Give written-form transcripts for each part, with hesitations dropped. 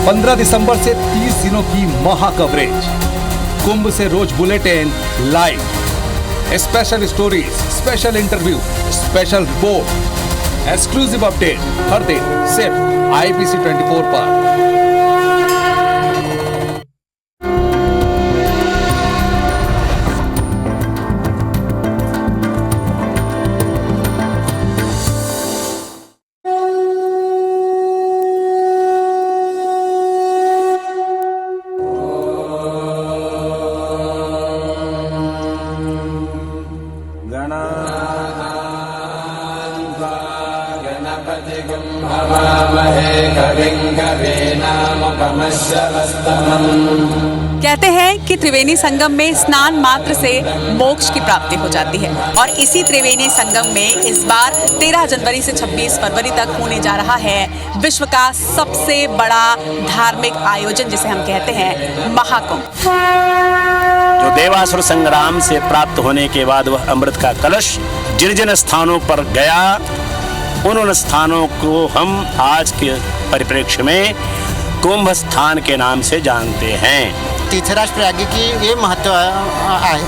15 दिसंबर से 30 दिनों की महा कवरेज, कुंभ से रोज bulletin live, special stories, special interview, special report, exclusive update हर दिन सिर्फ IBC 24 पर। कहते हैं कि त्रिवेणी संगम में स्नान मात्र से मोक्ष की प्राप्ति हो जाती है और इसी त्रिवेणी संगम में इस बार 13 जनवरी से 26 फरवरी तक होने जा रहा है विश्व का सबसे बड़ा धार्मिक आयोजन, जिसे हम कहते हैं महाकुंभ। जो देवासुर संग्राम से प्राप्त होने के बाद वह अमृत का कलश जिन जिन स्थानों पर गया, उन स्थानों को हम आज के परिप्रेक्ष्य में कुंभ स्थान के नाम से जानते हैं। तीर्थराज प्रयाग की ये महत्व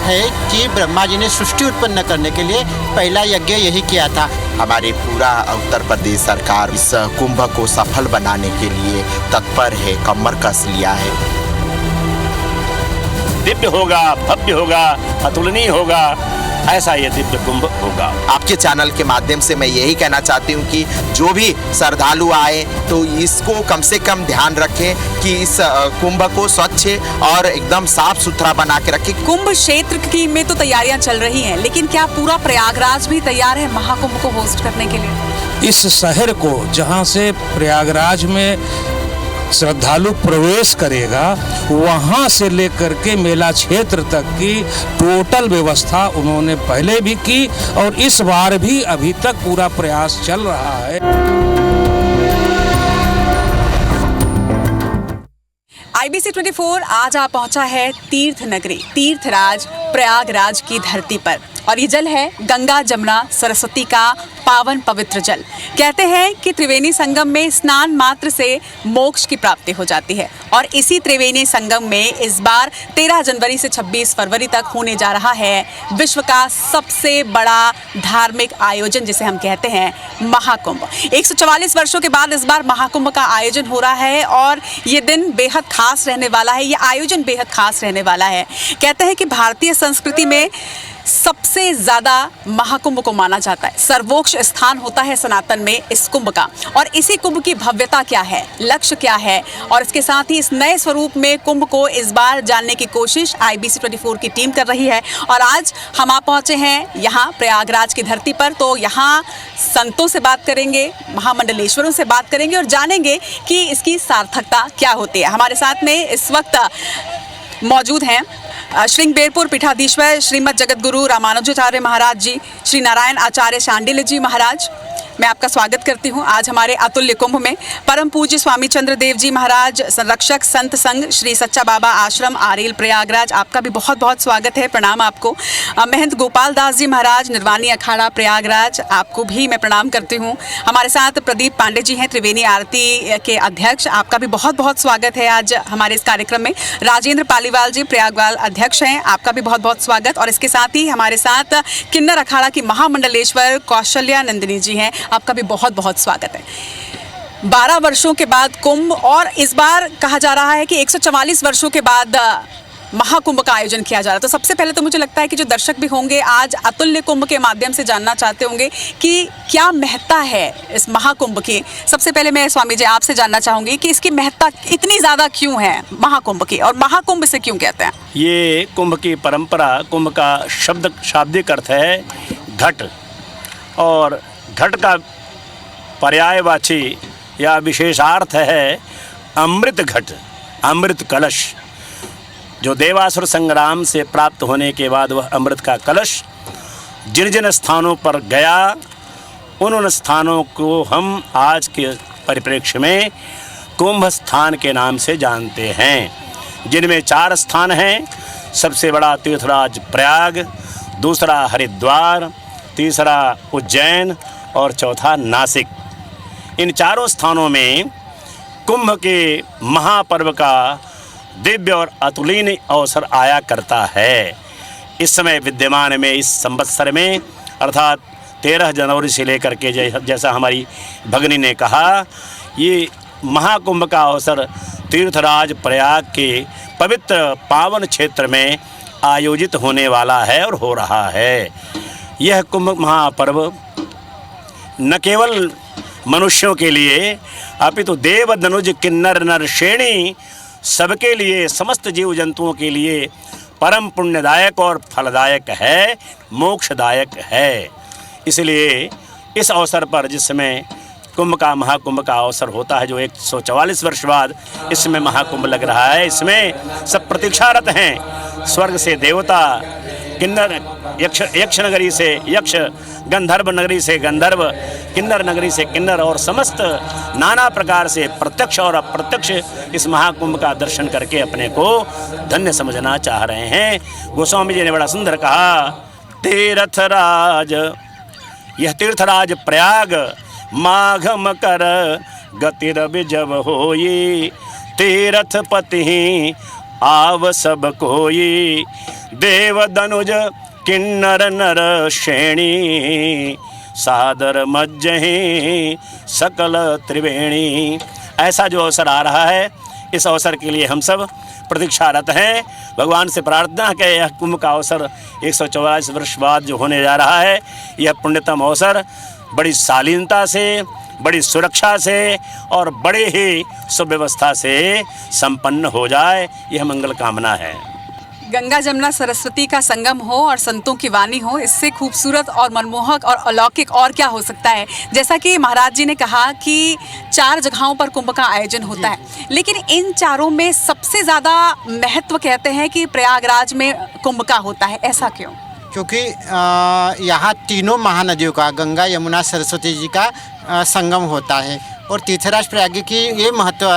है कि ब्रह्मा जी ने सृष्टि उत्पन्न करने के लिए पहला यज्ञ यही किया था। हमारी पूरा उत्तर प्रदेश सरकार इस कुंभ को सफल बनाने के लिए तत्पर है, कमर कस लिया है। दिव्य होगा, भव्य होगा, अतुलनीय होगा, ऐसा ये दिव्य कुंभ होगा। आपके चैनल के माध्यम से मैं यही कहना चाहती हूँ कि जो भी श्रद्धालु आए तो इसको कम से कम ध्यान रखें कि इस कुंभ को स्वच्छ और एकदम साफ सुथरा बना के रखें। कुंभ क्षेत्र की में तो तैयारियां चल रही हैं, लेकिन क्या पूरा प्रयागराज भी तैयार है महाकुंभ को होस्ट करने के लिए? इस शहर को जहाँ से प्रयागराज में श्रद्धालु प्रवेश करेगा, वहाँ से लेकर के मेला क्षेत्र तक की टोटल व्यवस्था उन्होंने पहले भी की और इस बार भी अभी तक पूरा प्रयास चल रहा है। IBC 24 आज आ पहुंचा है तीर्थ नगरी, तीर्थराज प्रयागराज की धरती पर, और ये जल है गंगा जमुना सरस्वती का पावन पवित्र जल। कहते हैं कि त्रिवेणी संगम में स्नान मात्र से मोक्ष की प्राप्ति हो जाती है और इसी त्रिवेणी संगम में इस बार 13 जनवरी से 26 फरवरी तक होने जा रहा है विश्व का सबसे बड़ा धार्मिक आयोजन, जिसे हम कहते हैं महाकुंभ। 144 वर्षों के बाद इस बार महाकुंभ का आयोजन हो रहा है और ये दिन बेहद खास रहने वाला है, ये आयोजन बेहद खास रहने वाला है। कहते हैं कि भारतीय संस्कृति में सबसे ज़्यादा महाकुंभ को माना जाता है, सर्वोच्च स्थान होता है सनातन में इस कुंभ का। और इसी कुंभ की भव्यता क्या है, लक्ष्य क्या है, और इसके साथ ही इस नए स्वरूप में कुंभ को इस बार जानने की कोशिश IBC 24 की टीम कर रही है। और आज हम आ पहुँचे हैं यहाँ प्रयागराज की धरती पर, तो यहाँ संतों से बात करेंगे, महामंडलेश्वरों से बात करेंगे और जानेंगे कि इसकी सार्थकता क्या होती है। हमारे साथ में इस वक्त मौजूद हैं श्रृंगबेरपुर पीठाधीश्वर श्रीमद जगतगुरु रामानुजाचार्य महाराज जी, श्री नारायण आचार्य शांडिल्य जी महाराज। मैं आपका स्वागत करती हूं आज हमारे अतुल्य कुंभ में। परम पूज्य स्वामी चंद्रदेव जी महाराज, संरक्षक संत संघ श्री सच्चा बाबा आश्रम आरेल प्रयागराज, आपका भी बहुत बहुत स्वागत है, प्रणाम आपको। महंत गोपाल दास जी महाराज, निर्वाणी अखाड़ा प्रयागराज, आपको भी मैं प्रणाम करती हूँ। हमारे साथ प्रदीप पांडे जी हैं, त्रिवेणी आरती के अध्यक्ष, आपका भी बहुत बहुत स्वागत है आज हमारे इस कार्यक्रम में। राजेंद्र पालीवाल जी प्रयागवाल अध्यक्ष हैं, आपका भी बहुत बहुत स्वागत। और इसके साथ ही हमारे साथ किन्नर अखाड़ा की महामंडलेश्वर कौशल्या नंदिनी जी हैं, आपका भी बहुत बहुत स्वागत है। 12 वर्षों के बाद कुंभ, और इस बार कहा जा रहा है कि 144 वर्षों के बाद महाकुंभ का आयोजन किया जा रहा है। तो सबसे पहले तो मुझे लगता है कि जो दर्शक भी होंगे आज अतुल्य कुंभ के माध्यम से जानना चाहते होंगे कि क्या महत्ता है इस महाकुंभ की। सबसे पहले मैं स्वामी जी आपसे जानना चाहूँगी कि इसकी महत्ता इतनी ज़्यादा क्यों है महाकुंभ की, और महाकुंभ इसे क्यों कहते हैं? ये कुंभ की परंपरा, कुंभ का शाब्दिक अर्थ है घट, और घट का पर्यायवाची या विशेषार्थ है अमृत घट, अमृत कलश। जो देवासुर संग्राम से प्राप्त होने के बाद वह अमृत का कलश जिन जिन स्थानों पर गया, उन स्थानों को हम आज के परिप्रेक्ष्य में कुंभ स्थान के नाम से जानते हैं, जिनमें 4 स्थान हैं। सबसे बड़ा तीर्थराज प्रयाग, दूसरा हरिद्वार, तीसरा उज्जैन और चौथा नासिक। इन चारों स्थानों में कुंभ के महापर्व का दिव्य और अतुलनीय अवसर आया करता है। इस समय विद्यमान में इस संवत्सर में अर्थात 13 जनवरी से लेकर के जैसा हमारी भगिनी ने कहा, ये महाकुंभ का अवसर तीर्थराज प्रयाग के पवित्र पावन क्षेत्र में आयोजित होने वाला है और हो रहा है। यह कुंभ महापर्व न केवल मनुष्यों के लिए अपितु देव दनुज किन्नर नर श्रेणी सबके लिए, समस्त जीव जंतुओं के लिए परम पुण्यदायक और फलदायक है, मोक्षदायक है। इसलिए इस अवसर पर जिस समय कुंभ का महाकुंभ का अवसर होता है, जो 144 वर्ष बाद इसमें महाकुंभ लग रहा है, इसमें सब प्रतीक्षारत हैं। स्वर्ग से देवता, किन्नर यक्ष नगरी से यक्ष, गंधर्व नगरी से गंधर्व, किन्नर नगरी से किन्नर और समस्त नाना प्रकार से प्रत्यक्ष और अप्रत्यक्ष इस महाकुंभ का दर्शन करके अपने को धन्य समझना चाह रहे हैं। गोस्वामी जी ने बड़ा सुंदर कहा, तीर्थराज, यह तीर्थराज प्रयाग माघ मकर गतिरवि जब होई, तीर्थपति आव सब कोई, देव दनुज किन्नर नर श्रेणी, सादर मज्जहि सकल त्रिवेणी। ऐसा जो अवसर आ रहा है, इस अवसर के लिए हम सब प्रतीक्षारत हैं। भगवान से प्रार्थना है यह कुंभ का अवसर 144 वर्ष बाद जो होने जा रहा है, यह पुण्यतम अवसर बड़ी शालीनता से, बड़ी सुरक्षा से और बड़े ही सुव्यवस्था से संपन्न हो जाए, यह मंगल कामना है। गंगा जमुना सरस्वती का संगम हो और संतों की वाणी हो, इससे खूबसूरत और मनमोहक और अलौकिक और क्या हो सकता है। जैसा कि महाराज जी ने कहा कि 4 जगहों पर कुंभ का आयोजन होता है, लेकिन इन चारों में सबसे ज़्यादा महत्व कहते हैं कि प्रयागराज में कुंभ का होता है। ऐसा क्यों? क्योंकि यहाँ तीनों महानदियों का, गंगा यमुना सरस्वती जी का संगम होता है। और तीर्थराज प्रयाग की ये महत्व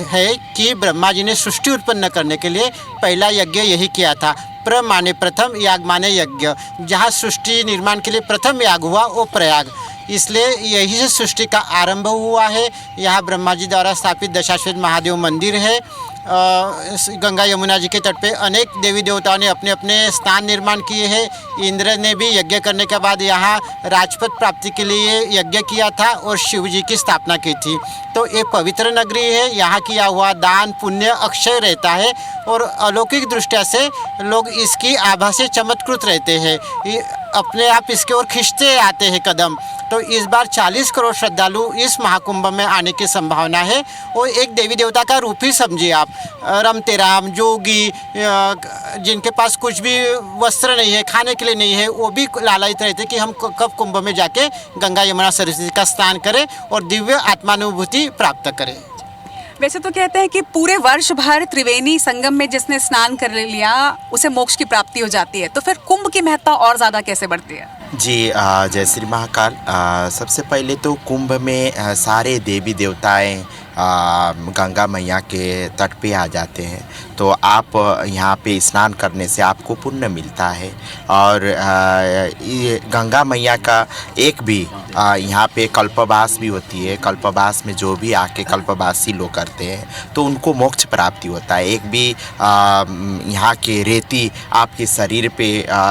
है कि ब्रह्मा जी ने सृष्टि उत्पन्न करने के लिए पहला यज्ञ यही किया था। प्र माने प्रथम, याग माने यज्ञ। जहाँ सृष्टि निर्माण के लिए प्रथम याग हुआ वो प्रयाग, इसलिए यही से सृष्टि का आरंभ हुआ है। यहाँ ब्रह्मा जी द्वारा स्थापित दशाश्वमेध महादेव मंदिर है। गंगा यमुना जी के तट पे अनेक देवी देवताओं ने अपने अपने स्थान निर्माण किए हैं। इंद्र ने भी यज्ञ करने के बाद यहाँ राजपद प्राप्ति के लिए यज्ञ किया था और शिव जी की स्थापना की थी। तो ये पवित्र नगरी है, यहाँ किया हुआ दान पुण्य अक्षय रहता है और अलौकिक दृष्टि से लोग इसकी आभा से चमत्कृत रहते हैं, अपने आप इसके ओर खींचते आते हैं कदम। तो इस बार 40 करोड़ श्रद्धालु इस महाकुंभ में आने की संभावना है। और एक देवी देवता का रूप ही समझिए आप, रमते राम, जोगी, जिनके पास कुछ भी वस्त्र नहीं है, खाने के लिए नहीं है, वो भी लालयित रहते कि हम कब कुंभ में जाके गंगा यमुना सरस्वती का स्नान करें और दिव्य आत्मानुभूति प्राप्त करें। वैसे तो कहते हैं कि पूरे वर्ष भर त्रिवेणी संगम में जिसने स्नान कर लिया उसे मोक्ष की प्राप्ति हो जाती है, तो फिर कुंभ की महत्ता और ज़्यादा कैसे बढ़ती है? जी जय श्री महाकाल। सबसे पहले तो कुंभ में सारे देवी देवताएं गंगा मैया के तट पे आ जाते हैं, तो आप यहाँ पे स्नान करने से आपको पुण्य मिलता है। और ये गंगा मैया का एक भी यहाँ पे कल्पवास भी होती है। कल्पवास में जो भी आके कल्पवासी लोग करते हैं तो उनको मोक्ष प्राप्ति होता है। एक भी यहाँ के रेती आपके शरीर पे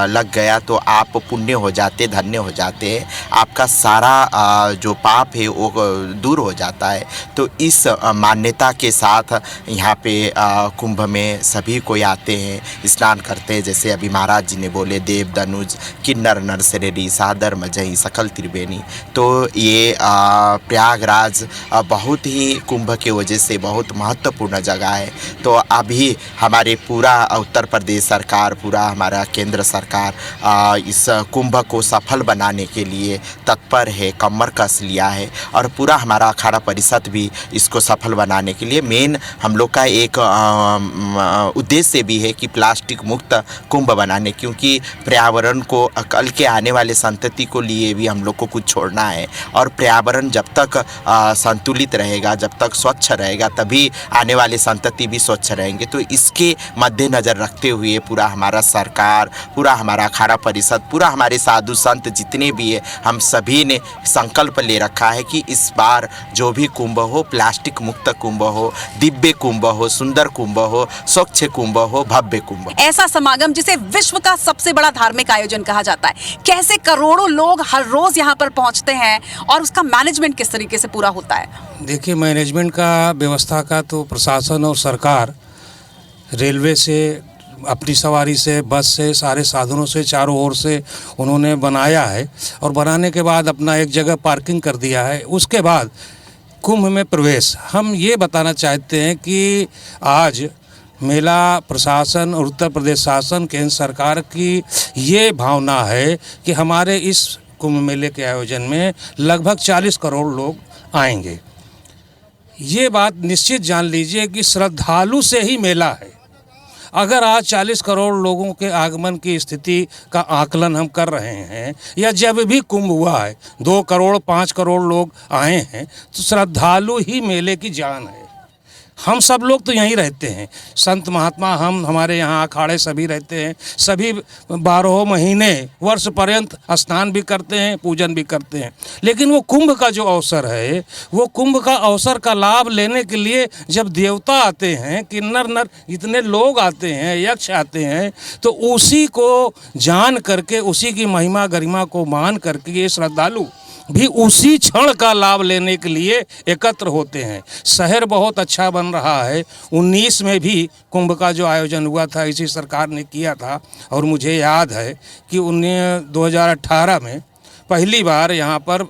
लग गया तो आप पुण्य हो जाते, धन्य हो जाते हैं, आपका सारा जो पाप है वो दूर हो जाता है। तो इस मान्यता के साथ यहाँ पे कुंभ में सभी कोई आते हैं, स्नान करते हैं। जैसे अभी महाराज जी ने बोले, देव दनुज किन्नर नर श्रेणी, सादर मज्जहि सकल त्रिवेणी। तो ये प्रयागराज बहुत ही कुंभ के वजह से बहुत महत्वपूर्ण जगह है। तो अभी हमारे पूरा उत्तर प्रदेश सरकार, पूरा हमारा केंद्र सरकार इस कुंभ को सफल बनाने के लिए तत्पर है, कमर कस लिया है। और पूरा हमारा अखाड़ा परिषद भी इसको सफल बनाने के लिए, मेन हम लोग का एक उद्देश्य भी है कि प्लास्टिक मुक्त कुंभ बनाने, क्योंकि पर्यावरण को कल के आने वाले संतति को लिए भी हम लोग को कुछ छोड़ना है। और पर्यावरण जब तक संतुलित रहेगा, जब तक स्वच्छ रहेगा, तभी आने वाले संतति भी स्वच्छ रहेंगे। तो इसके मद्देनज़र रखते हुए पूरा हमारा सरकार, पूरा हमारा अखाड़ा परिषद, पूरा हमारे साधु संत जितने भी है, हम सभी ने संकल्प ले रखा है कि इस बार जो भी कुंभ हो प्लास्टिक मुक्त कुंभ हो, दिव्य कुंभ हो, सुंदर कुंभ हो, स्वच्छ कुंभ हो, भव्य कुंभ। ऐसा समागम जिसे विश्व का सबसे बड़ा धार्मिक आयोजन कहा जाता है, कैसे करोड़ों लोग हर रोज यहाँ पर पहुँचते हैं और उसका मैनेजमेंट किस तरीके से पूरा होता है? देखिए, मैनेजमेंट का, व्यवस्था का तो प्रशासन और सरकार रेलवे से, अपनी सवारी से, बस से, सारे साधनों से, चारों ओर से उन्होंने बनाया है। और बनाने के बाद अपना एक जगह पार्किंग कर दिया है। उसके बाद कुंभ में प्रवेश, हम ये बताना चाहते हैं कि आज मेला प्रशासन और उत्तर प्रदेश शासन, केंद्र सरकार की ये भावना है कि हमारे इस कुंभ मेले के आयोजन में लगभग 40 करोड़ लोग आएंगे। ये बात निश्चित जान लीजिए कि श्रद्धालु से ही मेला है। अगर आज 40 करोड़ लोगों के आगमन की स्थिति का आकलन हम कर रहे हैं, या जब भी कुंभ हुआ है 2 करोड़ 5 करोड़ लोग आए हैं, तो श्रद्धालु ही मेले की जान है। हम सब लोग तो यहीं रहते हैं, संत महात्मा, हम, हमारे यहाँ अखाड़े सभी रहते हैं, सभी 12 महीने वर्ष पर्यंत स्नान भी करते हैं, पूजन भी करते हैं। लेकिन वो कुंभ का जो अवसर है, वो कुंभ का अवसर का लाभ लेने के लिए जब देवता आते हैं, किन्नर नर इतने लोग आते हैं, यक्ष आते हैं, तो उसी को जान करके, उसी की महिमा गरिमा को मान करके ये श्रद्धालु भी उसी क्षण का लाभ लेने के लिए एकत्र होते हैं। शहर बहुत अच्छा बन रहा है। 19 में भी कुंभ का जो आयोजन हुआ था, इसी सरकार ने किया था। और मुझे याद है कि 2018 में पहली बार यहाँ पर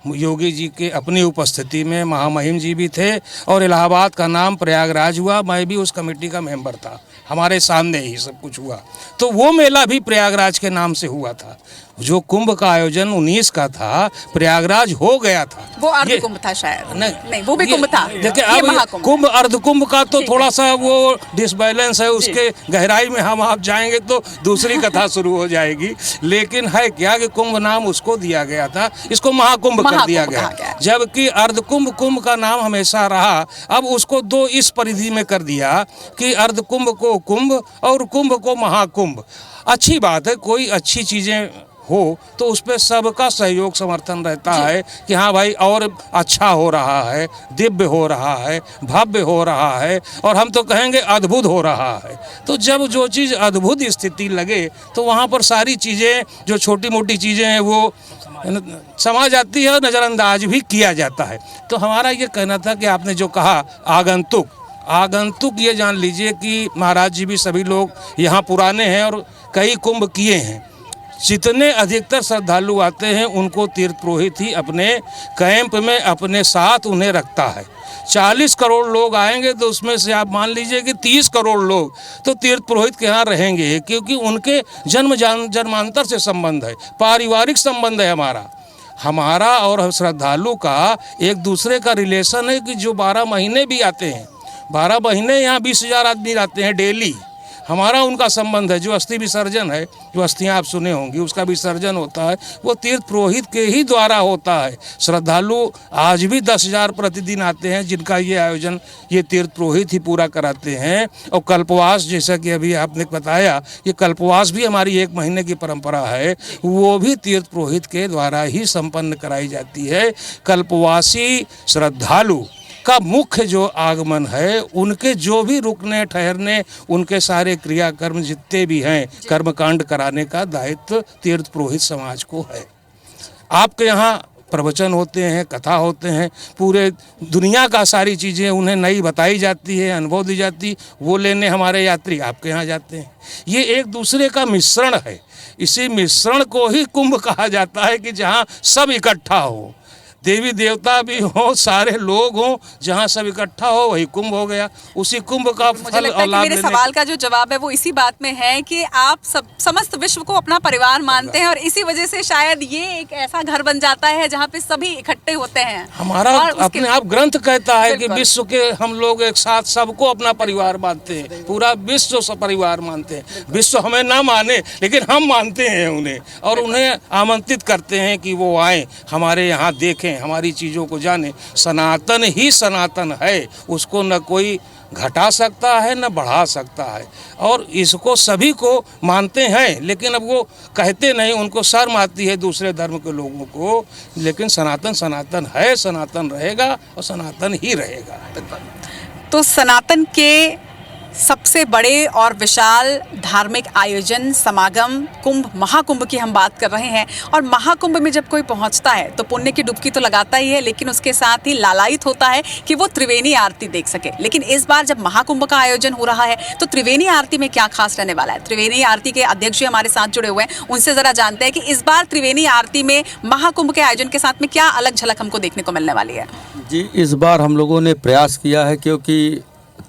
योगी जी के अपनी उपस्थिति में महामहिम जी भी थे और इलाहाबाद का नाम प्रयागराज हुआ। मैं भी उस कमेटी का मेंबर था, हमारे सामने ही सब कुछ हुआ। तो वो मेला भी प्रयागराज के नाम से हुआ था। जो कुंभ का आयोजन 19 का था, प्रयागराज हो गया था। वो अर्ध कुंभ था शायद। नहीं, वो भी ये- कुंभ था। देखिए, ये अब महाकुंभ। कुंभ अर्ध कुंभ का तो थोड़ा सा वो डिसबैलेंस है, उसके गहराई में हम आप जाएंगे तो दूसरी कथा शुरू हो जाएगी। लेकिन है क्या कि कुंभ नाम उसको दिया गया था, इसको महाकुंभ कर दिया कहा गया, जबकि अर्ध कुंभ कुंभ का नाम हमेशा रहा। अब उसको 2 इस परिधि में कर दिया कि अर्ध कुंभ को कुंभ और कुंभ को महाकुंभ। अच्छी बात है, कोई अच्छी चीज़ें हो तो उस पर सबका सहयोग समर्थन रहता है कि हाँ भाई और अच्छा हो रहा है, दिव्य हो रहा है, भव्य हो रहा है, और हम तो कहेंगे अद्भुत हो रहा है। तो जब जो चीज़ अद्भुत स्थिति लगे तो वहाँ पर सारी चीज़ें, जो छोटी मोटी चीज़ें हैं, वो समा जाती है और नज़रअंदाज भी किया जाता है। तो हमारा ये कहना था कि आपने जो कहा आगंतुक, ये जान लीजिए कि महाराज जी भी सभी लोग यहाँ पुराने हैं और कई कुंभ किए हैं। जितने अधिकतर श्रद्धालु आते हैं उनको तीर्थ पुरोहित ही अपने कैंप में अपने साथ उन्हें रखता है। 40 करोड़ लोग आएंगे तो उसमें से आप मान लीजिए कि 30 करोड़ लोग तो तीर्थ पुरोहित के यहाँ रहेंगे, क्योंकि उनके जन्मांतर से संबंध है, पारिवारिक संबंध है हमारा और श्रद्धालु का एक दूसरे का रिलेशन है कि जो 12 महीने भी आते हैं, 12 महीने यहाँ 20,000 आदमी आते हैं डेली। हमारा उनका संबंध है। जो अस्थि विसर्जन है, जो अസ്ഥियाँ आप सुने होंगी, उसका विसर्जन होता है वो तीर्थ पुरोहित के ही द्वारा होता है। श्रद्धालु आज भी 10,000 प्रतिदिन आते हैं, जिनका ये आयोजन ये तीर्थ पुरोहित ही पूरा कराते हैं। और कल्पवास, जैसा कि अभी आपने बताया, ये कल्पवास भी हमारी 1 महीने की परंपरा है, वो भी तीर्थ पुरोहित के द्वारा ही संपन्न कराई जाती है। कल्पवासी श्रद्धालु का मुख्य जो आगमन है, उनके जो भी रुकने ठहरने, उनके सारे क्रियाकर्म जितने भी हैं, कर्मकांड कराने का दायित्व तीर्थ पुरोहित समाज को है। आपके यहाँ प्रवचन होते हैं, कथा होते हैं, पूरे दुनिया का सारी चीज़ें उन्हें नई बताई जाती है, अनुभव दी जाती, वो लेने हमारे यात्री आपके यहाँ जाते हैं। ये एक दूसरे का मिश्रण है। इसी मिश्रण को ही कुंभ कहा जाता है कि जहाँ सब इकट्ठा हो। देवी देवता भी हो, सारे लोग हों, जहाँ सब इकट्ठा हो वही कुंभ हो गया। उसी कुंभ का मुझे फल लगता और है कि लाभ मेरे लेने सवाल का जो जवाब है वो इसी बात में है कि आप समस्त विश्व को अपना परिवार मानते हैं और इसी वजह से शायद ये एक ऐसा घर बन जाता है जहाँ पे सभी इकट्ठे होते हैं। हमारा और उसके- अपने आप ग्रंथ कहता है कि बिल्कुल। विश्व के हम लोग एक साथ सबको अपना परिवार मानते हैं, पूरा विश्व सब परिवार मानते हैं। विश्व हमें ना माने लेकिन हम मानते हैं उन्हें, और उन्हें आमंत्रित करते हैं कि वो आए, हमारे यहाँ देखें, हमारी चीज़ों को जाने। सनातन ही सनातन है, उसको न कोई घटा सकता है न बढ़ा सकता है, और इसको सभी को मानते हैं, लेकिन अब वो कहते नहीं, उनको शर्म आती है दूसरे धर्म के लोगों को। लेकिन सनातन सनातन है, सनातन रहेगा और सनातन ही रहेगा। तो सनातन के सबसे बड़े और विशाल धार्मिक आयोजन समागम कुंभ महाकुंभ की हम बात कर रहे हैं, और महाकुंभ में जब कोई पहुंचता है तो पुण्य की डुबकी तो लगाता ही है, लेकिन उसके साथ ही लालायित होता है कि वो त्रिवेणी आरती देख सके। लेकिन इस बार जब महाकुंभ का आयोजन हो रहा है तो त्रिवेणी आरती में क्या खास रहने वाला है? त्रिवेणी आरती के अध्यक्ष जी हमारे साथ जुड़े हुए हैं, उनसे जरा जानते हैं कि इस बार त्रिवेणी आरती में महाकुंभ के आयोजन के साथ में क्या अलग झलक हमको देखने को मिलने वाली है। जी, इस बार हम लोगों ने प्रयास किया है, क्योंकि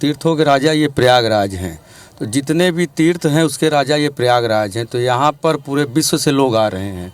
तीर्थों के राजा ये प्रयागराज हैं, तो जितने भी तीर्थ हैं उसके राजा ये प्रयागराज हैं। तो यहाँ पर पूरे विश्व से लोग आ रहे हैं,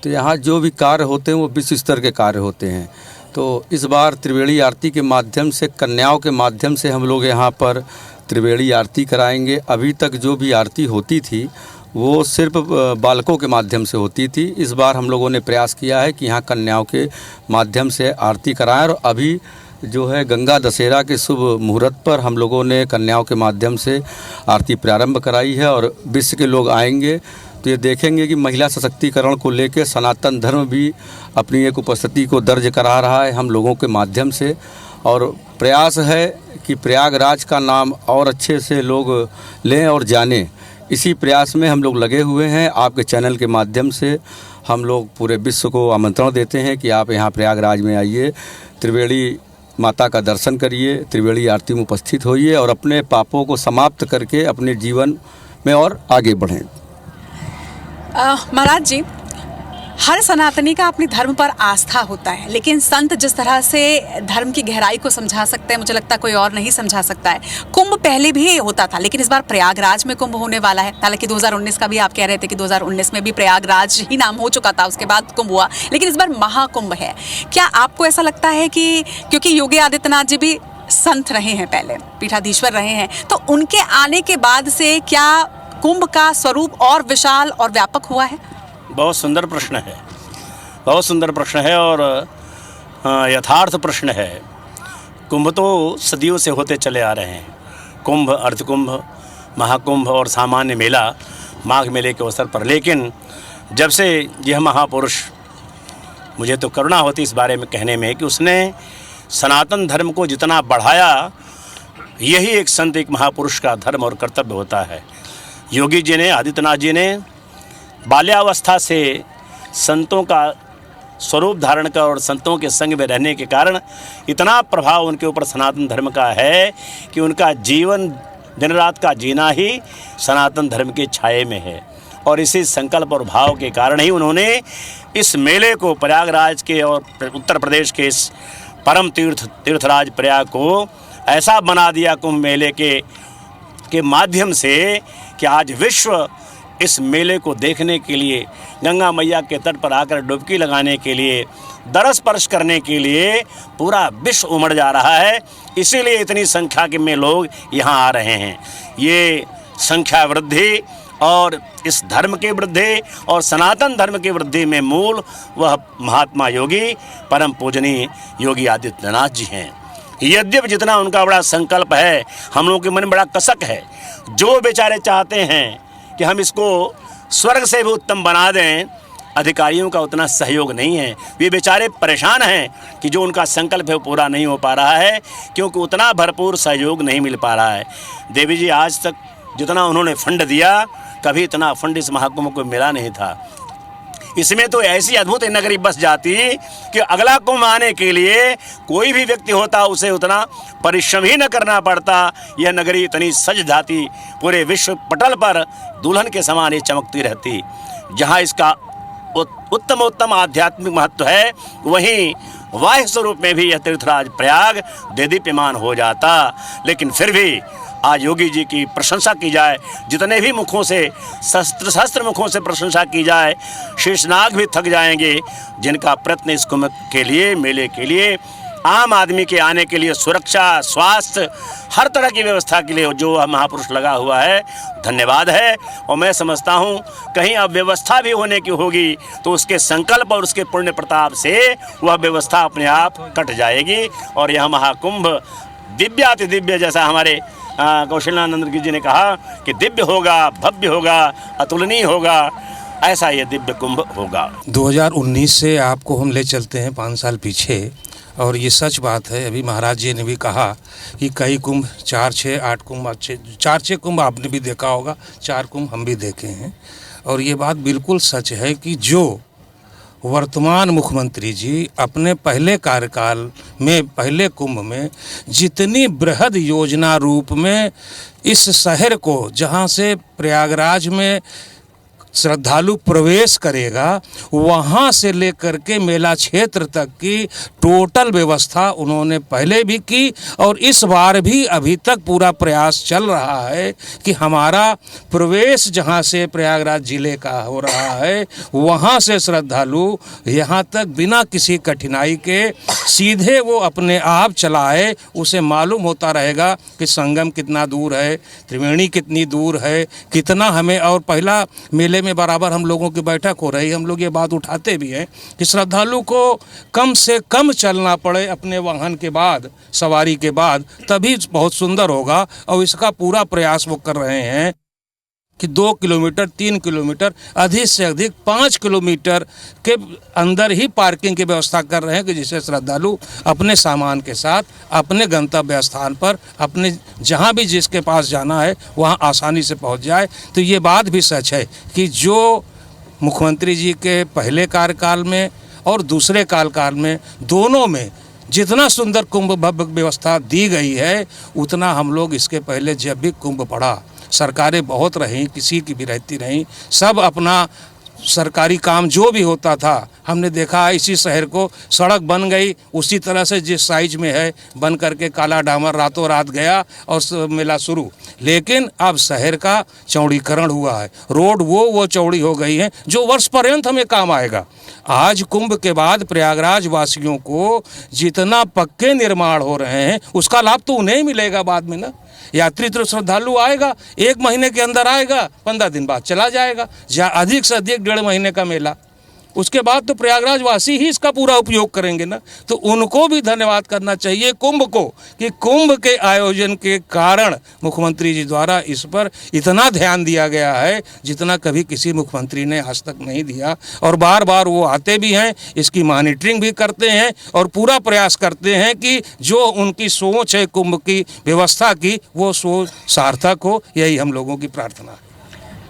तो यहाँ जो भी कार्य होते हैं वो विश्व स्तर के कार्य होते हैं। तो इस बार त्रिवेणी आरती के माध्यम से, कन्याओं के माध्यम से हम लोग यहाँ पर त्रिवेणी आरती कराएंगे। अभी तक जो भी आरती होती थी वो सिर्फ बालकों के माध्यम से होती थी। इस बार हम लोगों ने प्रयास किया है कि यहाँ कन्याओं के माध्यम से आरती कराएं, और अभी जो है गंगा दशहरा के शुभ मुहूर्त पर हम लोगों ने कन्याओं के माध्यम से आरती प्रारंभ कराई है, और विश्व के लोग आएंगे तो ये देखेंगे कि महिला सशक्तिकरण को लेकर सनातन धर्म भी अपनी एक उपस्थिति को दर्ज करा रहा है हम लोगों के माध्यम से। और प्रयास है कि प्रयागराज का नाम और अच्छे से लोग लें और जानें। इसी प्रयास में हम लोग लगे हुए हैं। आपके चैनल के माध्यम से हम लोग पूरे विश्व को आमंत्रण देते हैं कि आप यहाँ प्रयागराज में आइए, त्रिवेणी माता का दर्शन करिए, त्रिवेणी आरती में उपस्थित होइए और अपने पापों को समाप्त करके अपने जीवन में और आगे बढ़ें। महाराज जी, हर सनातनी का अपने धर्म पर आस्था होता है, लेकिन संत जिस तरह से धर्म की गहराई को समझा सकते हैं मुझे लगता है कोई और नहीं समझा सकता है। कुंभ पहले भी होता था, लेकिन इस बार प्रयागराज में कुंभ होने वाला है। हालांकि 2019 का भी आप कह रहे थे कि 2019 में भी प्रयागराज ही नाम हो चुका था, उसके बाद कुंभ हुआ, लेकिन इस बार महाकुंभ है। क्या आपको ऐसा लगता है कि क्योंकि योगी आदित्यनाथ जी भी संत रहे हैं, पहले पीठाधीश्वर रहे हैं, तो उनके आने के बाद से क्या कुंभ का स्वरूप और विशाल और व्यापक हुआ है? बहुत सुंदर प्रश्न है, बहुत सुंदर प्रश्न है और यथार्थ प्रश्न है। कुंभ तो सदियों से होते चले आ रहे हैं, कुंभ, अर्धकुंभ, महाकुंभ और सामान्य मेला, माघ मेले के अवसर पर। लेकिन जब से यह महापुरुष, मुझे तो करुणा होती इस बारे में कहने में कि उसने सनातन धर्म को जितना बढ़ाया, यही एक संत, एक महापुरुष का धर्म और कर्तव्य होता है। योगी जी ने, आदित्यनाथ जी ने बाल्यावस्था से संतों का स्वरूप धारण का और संतों के संग में रहने के कारण इतना प्रभाव उनके ऊपर सनातन धर्म का है कि उनका जीवन, दिन रात का जीना ही सनातन धर्म के छाये में है। और इसी संकल्प और भाव के कारण ही उन्होंने इस मेले को, प्रयागराज के और उत्तर प्रदेश के इस परम तीर्थराज प्रयाग को ऐसा बना दिया कुंभ मेले के माध्यम से कि आज विश्व इस मेले को देखने के लिए, गंगा मैया के तट पर आकर डुबकी लगाने के लिए, दरस स्पर्श करने के लिए पूरा विश्व उमड़ जा रहा है। इसीलिए इतनी संख्या में लोग यहाँ आ रहे हैं। ये संख्या वृद्धि और इस धर्म की वृद्धि और सनातन धर्म की वृद्धि में मूल वह महात्मा योगी, परम पूजनीय योगी आदित्यनाथ जी हैं। यद्यपि जितना उनका बड़ा संकल्प है, हम लोगों के मन में बड़ा कसक है। जो बेचारे चाहते हैं कि हम इसको स्वर्ग से भी उत्तम बना दें, अधिकारियों का उतना सहयोग नहीं है। वे बेचारे परेशान हैं कि जो उनका संकल्प है वो पूरा नहीं हो पा रहा है, क्योंकि उतना भरपूर सहयोग नहीं मिल पा रहा है। देवी जी आज तक जितना उन्होंने फंड दिया, कभी इतना फंड इस महाकुंभ को मिला नहीं था। इसमें तो ऐसी अद्भुत नगरी बस जाती कि अगला कुंभ आने के लिए कोई भी व्यक्ति होता उसे उतना परिश्रम ही न करना पड़ता। यह नगरी इतनी सज धाती, पूरे विश्व पटल पर दुल्हन के समान ही चमकती रहती। जहाँ इसका उत्तम आध्यात्मिक महत्व है, वहीं बाह्य स्वरूप में भी यह तीर्थराज प्रयाग देदीप्यमान हो जाता, लेकिन फिर भी आज योगी जी की प्रशंसा की जाए, जितने भी मुखों से सहस्त्र मुखों से प्रशंसा की जाए, शेषनाग भी थक जाएंगे, जिनका प्रयत्न इस कुंभ के लिए, मेले के लिए, आम आदमी के आने के लिए, सुरक्षा, स्वास्थ्य, हर तरह की व्यवस्था के लिए जो महापुरुष लगा हुआ है, धन्यवाद है। और मैं समझता हूँ कहीं अब व्यवस्था भी होने की होगी तो उसके संकल्प और उसके पुण्य प्रताप से वह व्यवस्था अपने आप कट जाएगी और यह महाकुंभ दिव्याति दिव्य, जैसा हमारे कौशल्यानंद जी ने कहा कि दिव्य होगा, भव्य होगा, अतुलनीय होगा, ऐसा ये दिव्य कुंभ होगा। 2019 से आपको हम ले चलते हैं 5 साल पीछे, और ये सच बात है। अभी महाराज जी ने भी कहा कि कई कुंभ 4, 6, 8 कुंभ, 4-6 कुंभ आपने भी देखा होगा, 4 कुंभ हम भी देखे हैं। और ये बात बिल्कुल सच है कि जो वर्तमान मुख्यमंत्री जी अपने पहले कार्यकाल में, पहले कुंभ में जितनी बृहद योजना रूप में इस शहर को, जहाँ से प्रयागराज में श्रद्धालु प्रवेश करेगा, वहाँ से लेकर के मेला क्षेत्र तक की टोटल व्यवस्था उन्होंने पहले भी की और इस बार भी अभी तक पूरा प्रयास चल रहा है कि हमारा प्रवेश जहाँ से प्रयागराज जिले का हो रहा है, वहाँ से श्रद्धालु यहाँ तक बिना किसी कठिनाई के सीधे वो अपने आप चलाए। उसे मालूम होता रहेगा कि संगम कितना दूर है, त्रिवेणी कितनी दूर है, कितना हमें। और पहला मेले में बराबर हम लोगों की बैठक हो रही, हम लोग ये बात उठाते भी हैं कि श्रद्धालु को कम से कम चलना पड़े अपने वाहन के बाद, सवारी के बाद, तभी बहुत सुंदर होगा। और इसका पूरा प्रयास वो कर रहे हैं कि 2 किलोमीटर, 3 किलोमीटर, अधिक से अधिक 5 किलोमीटर के अंदर ही पार्किंग की व्यवस्था कर रहे हैं कि जिससे श्रद्धालु अपने सामान के साथ अपने गंतव्य स्थान पर, अपने जहां भी जिसके पास जाना है वहां आसानी से पहुंच जाए। तो ये बात भी सच है कि जो मुख्यमंत्री जी के पहले कार्यकाल में और दूसरे कार्यकाल में, दोनों में जितना सुंदर कुंभ भव्य व्यवस्था दी गई है, उतना हम लोग इसके पहले जब भी कुंभ पड़ा, सरकारें बहुत रहीं, किसी की भी रहती नहीं, सब अपना सरकारी काम जो भी होता था, हमने देखा इसी शहर को सड़क बन गई उसी तरह से जिस साइज में है, बन करके काला डामर रातों रात गया और मेला शुरू। लेकिन अब शहर का चौड़ीकरण हुआ है, रोड वो चौड़ी हो गई है जो वर्ष पर्यंत हमें काम आएगा। आज कुंभ के बाद प्रयागराज वासियों को जितना पक्के निर्माण हो रहे हैं उसका लाभ तो उन्हें ही मिलेगा बाद में ना। यात्री तो श्रद्धालु आएगा, 1 महीने के अंदर आएगा, 15 दिन बाद चला जाएगा, या अधिक से अधिक 1.5 महीने का मेला, उसके बाद तो प्रयागराज वासी ही इसका पूरा उपयोग करेंगे ना। तो उनको भी धन्यवाद करना चाहिए कुंभ को कि कुंभ के आयोजन के कारण मुख्यमंत्री जी द्वारा इस पर इतना ध्यान दिया गया है जितना कभी किसी मुख्यमंत्री ने आज तक नहीं दिया। और बार बार वो आते भी हैं, इसकी मॉनिटरिंग भी करते हैं और पूरा प्रयास करते हैं कि जो उनकी सोच है कुंभ की व्यवस्था की, वो सोच सार्थक हो। यही हम लोगों की प्रार्थना है।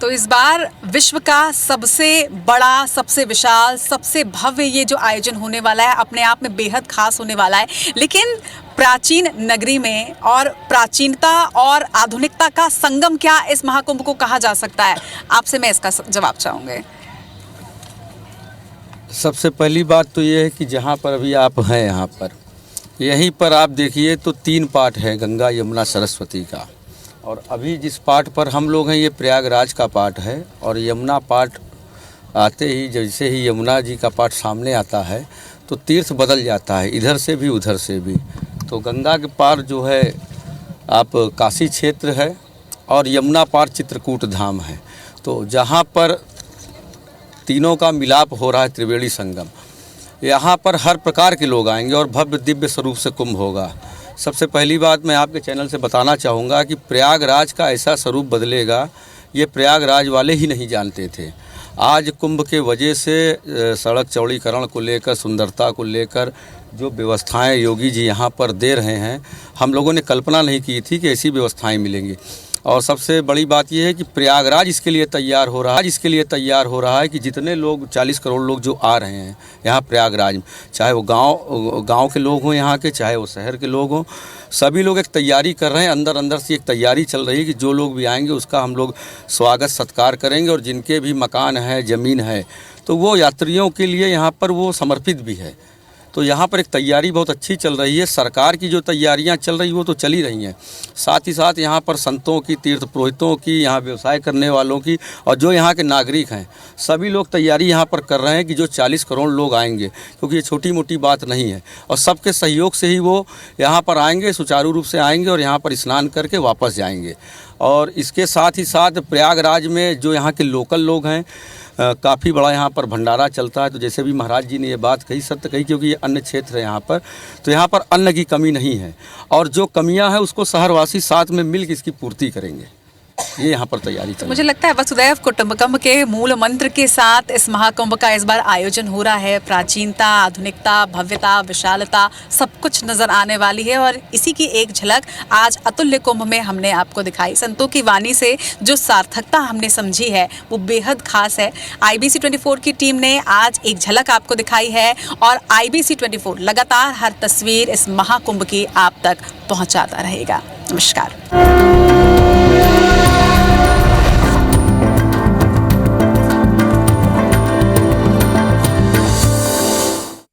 तो इस बार विश्व का सबसे बड़ा, सबसे विशाल, सबसे भव्य ये जो आयोजन होने वाला है, अपने आप में बेहद खास होने वाला है। लेकिन प्राचीन नगरी में और प्राचीनता और आधुनिकता का संगम क्या इस महाकुंभ को कहा जा सकता है? आपसे मैं इसका जवाब चाहूँगी। सबसे पहली बात तो ये है कि जहाँ पर अभी आप हैं, यहाँ पर यहीं पर आप देखिए तो 3 पार्ट है गंगा, यमुना, सरस्वती का। और अभी जिस पार्ट पर हम लोग हैं ये प्रयागराज का पार्ट है। और यमुना पार्ट आते ही, जैसे ही यमुना जी का पार्ट सामने आता है तो तीर्थ बदल जाता है, इधर से भी उधर से भी। तो गंगा के पार जो है आप काशी क्षेत्र है और यमुना पार चित्रकूट धाम है। तो जहाँ पर तीनों का मिलाप हो रहा है, त्रिवेणी संगम, यहाँ पर हर प्रकार के लोग आएंगे और भव्य दिव्य स्वरूप से कुंभ होगा। सबसे पहली बात मैं आपके चैनल से बताना चाहूँगा कि प्रयागराज का ऐसा स्वरूप बदलेगा, ये प्रयागराज वाले ही नहीं जानते थे। आज कुंभ के वजह से सड़क चौड़ीकरण को लेकर, सुंदरता को लेकर जो व्यवस्थाएं योगी जी यहाँ पर दे रहे हैं, हम लोगों ने कल्पना नहीं की थी कि ऐसी व्यवस्थाएं मिलेंगी। और सबसे बड़ी बात यह है कि प्रयागराज इसके लिए तैयार हो रहा है कि जितने लोग 40 करोड़ लोग जो आ रहे हैं यहाँ प्रयागराज में, चाहे वो गांव के लोग हों यहाँ के, चाहे वो शहर के लोग हों, सभी लोग एक तैयारी कर रहे हैं। अंदर से एक तैयारी चल रही है कि जो लोग भी आएंगे उसका हम लोग स्वागत सत्कार करेंगे। और जिनके भी मकान है, ज़मीन है, तो वो यात्रियों के लिए यहाँ पर वो समर्पित भी है। तो यहाँ पर एक तैयारी बहुत अच्छी चल रही है। सरकार की जो तैयारियाँ चल रही वो तो चल ही रही हैं, साथ ही साथ यहाँ पर संतों की, तीर्थ पुरोहितों की, यहाँ व्यवसाय करने वालों की और जो यहाँ के नागरिक हैं, सभी लोग तैयारी यहाँ पर कर रहे हैं कि जो 40 करोड़ लोग आएंगे, क्योंकि ये छोटी मोटी बात नहीं है और सबके सहयोग से ही वो यहाँ पर आएंगे, सुचारू रूप से आएंगे और यहाँ पर स्नान करके वापस जाएंगे। और इसके साथ ही साथ प्रयागराज में जो यहाँ के लोकल लोग हैं, काफ़ी बड़ा यहाँ पर भंडारा चलता है। तो जैसे भी महाराज जी ने ये बात कही, सत्य कही, क्योंकि ये अन्न क्षेत्र है यहाँ पर, तो यहाँ पर अन्न की कमी नहीं है और जो कमियाँ हैं उसको शहरवासी साथ में मिल के इसकी पूर्ति करेंगे। ये यहाँ पर तैयारी चल रही है। मुझे लगता है वसुदैव कुटुंबकम के मूल मंत्र के साथ इस महाकुंभ का इस बार आयोजन हो रहा है। प्राचीनता, आधुनिकता, भव्यता, विशालता सब कुछ नजर आने वाली है और इसी की एक झलक आज अतुल्य कुंभ में हमने आपको दिखाई। संतों की वाणी से जो सार्थकता हमने समझी है वो बेहद खास है। IBC 24 की टीम ने आज एक झलक आपको दिखाई है और IBC 24 लगातार हर तस्वीर इस महाकुंभ की आप तक पहुंचाता रहेगा। नमस्कार।